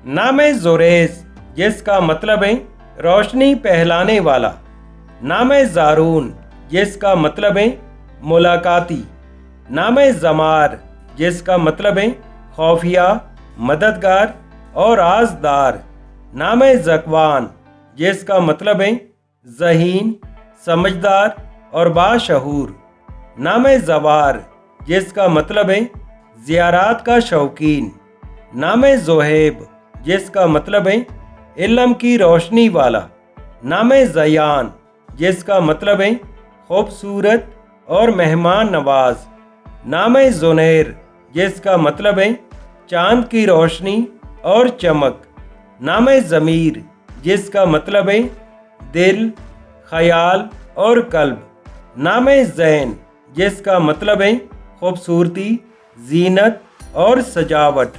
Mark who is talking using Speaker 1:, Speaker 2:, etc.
Speaker 1: नाम ज़ुरेस जिसका मतलब है रोशनी पहलाने वाला। नाम ज़ारून जिसका मतलब है मुलाकाती। नाम ज़मार जिसका मतलब है खौफिया, मददगार और आज़दार। नाम ज़कवान जिसका मतलब है ज़हीन, समझदार और बाशऊर। नाम ज़वार जिसका मतलब है ज़ियारात का शौकीन। नाम ज़ुहैब जिसका मतलब है इल्म की रोशनी वाला। नाम ज़यान जिसका मतलब है खूबसूरत और मेहमान नवाज। नाम ज़ुनैर जिसका मतलब है चांद की रोशनी और चमक। नाम ज़मीर जिसका मतलब है दिल, ख्याल और कल्ब। नाम ज़ैन जिसका मतलब है खूबसूरती, जीनत और सजावट।